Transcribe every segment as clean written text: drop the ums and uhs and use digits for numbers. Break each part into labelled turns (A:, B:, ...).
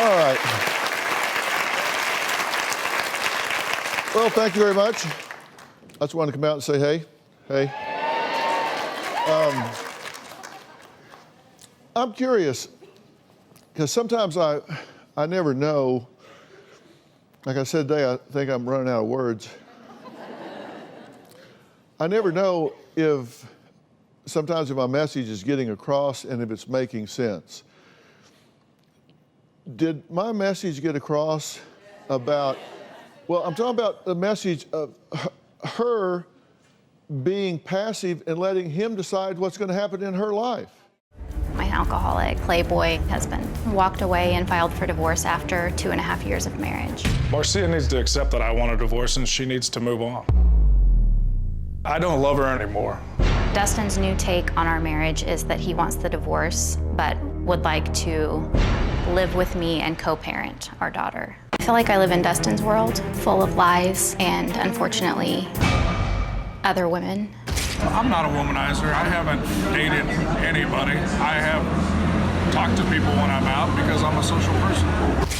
A: All right. Well, thank you very much. I just wanted to come out and say hey. Hey. I'm curious, because sometimes I never know. Like I said today, I think I'm running out of words. I never know if sometimes if my message is getting across and if it's making sense. Did my message get across about, well, I'm talking about the message of her being passive and letting him decide what's going to happen in her life.
B: My alcoholic playboy husband walked away and filed for divorce after 2.5 years of marriage.
C: Marcia needs to accept that I want a divorce and she needs to move on. I don't love her anymore.
B: Dustin's new take on our marriage is that he wants the divorce, but would like to live with me and co-parent our daughter. I feel like I live in Dustin's world, full of lies and, unfortunately, other women.
C: I'm not a womanizer. I haven't dated anybody. I have talked to people when I'm out because I'm a social person.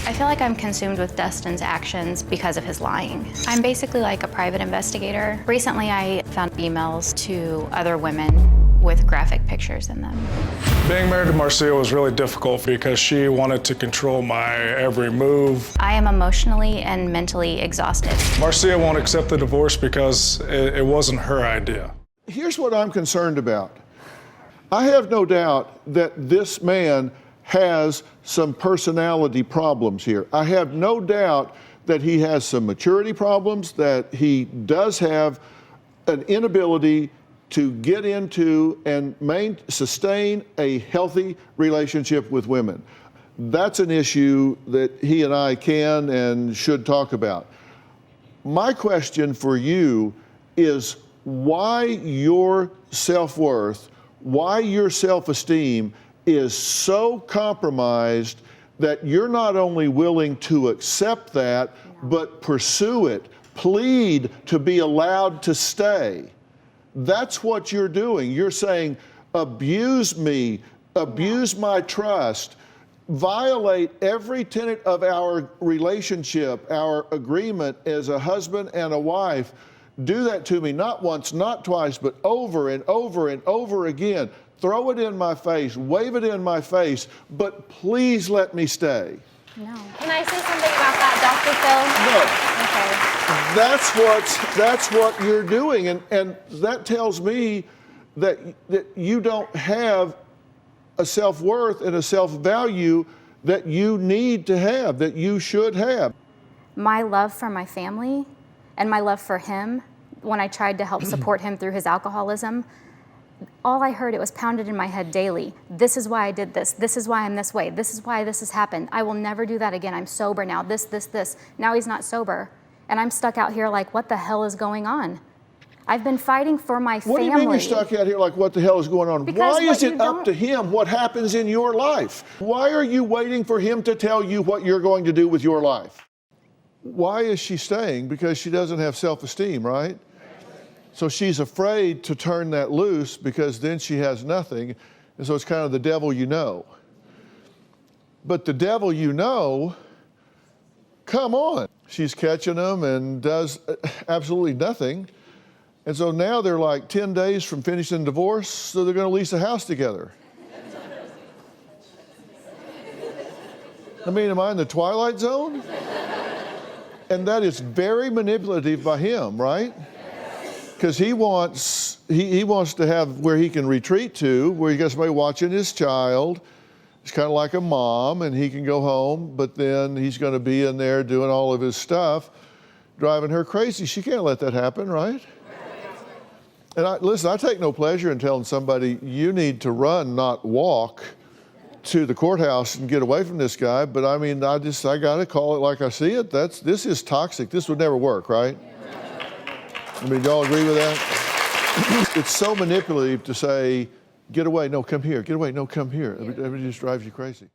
B: I feel like I'm consumed with Dustin's actions because of his lying. I'm basically like a private investigator. Recently, I found emails to other women with graphic pictures in them.
C: Being married to Marcia was really difficult because she wanted to control my every move.
B: I am emotionally and mentally exhausted.
C: Marcia won't accept the divorce because it wasn't her idea.
A: Here's what I'm concerned about. I have no doubt that this man has some personality problems here. I have no doubt that he has some maturity problems, that he does have an inability to get into and sustain a healthy relationship with women. That's an issue that he and I can and should talk about. My question for you is why your self-worth, why your self-esteem is so compromised that you're not only willing to accept that, but pursue it, plead to be allowed to stay. That's what you're doing. You're saying, abuse me, abuse my trust, violate every tenet of our relationship, our agreement as a husband and a wife. Do that to me, not once, not twice, but over and over and over again. Throw it in my face, wave it in my face, but please let me stay.
B: No.
D: Can I say something about that, Dr. Phil?
A: No.
D: Okay.
A: That's what you're doing, and that tells me that you don't have a self-worth and a self-value that you need to have, that you should have.
B: My love for my family and my love for him, when I tried to help support him through his alcoholism, all I heard, it was pounded in my head daily. This is why I did this. This is why I'm this way. This is why this has happened. I will never do that again. I'm sober now. This. Now he's not sober. And I'm stuck out here like, what the hell is going on? I've been fighting for my family.
A: What do you mean you're stuck out here like, what the hell is going on?
B: Because
A: why is it up to him what happens in your life? Why are you waiting for him to tell you what you're going to do with your life? Why is she staying? Because she doesn't have self-esteem, right? So she's afraid to turn that loose because then she has nothing. And so it's kind of the devil you know. But the devil you know, come on. She's catching them and does absolutely nothing. And so now they're like 10 days from finishing divorce, so they're going to lease a house together. I mean, am I in the twilight zone? And that is very manipulative by him, right? Because he wants to have where he can retreat to, where he got somebody watching his child. It's kind of like a mom, and he can go home, but then he's going to be in there doing all of his stuff, driving her crazy. She can't let that happen, right? And listen, I take no pleasure in telling somebody, you need to run, not walk, to the courthouse and get away from this guy. But I mean, I got to call it like I see it. This is toxic. This would never work, right? I mean, y'all agree with that? It's so manipulative to say, get away, no, come here. Get away, no, come here. It just drives you crazy.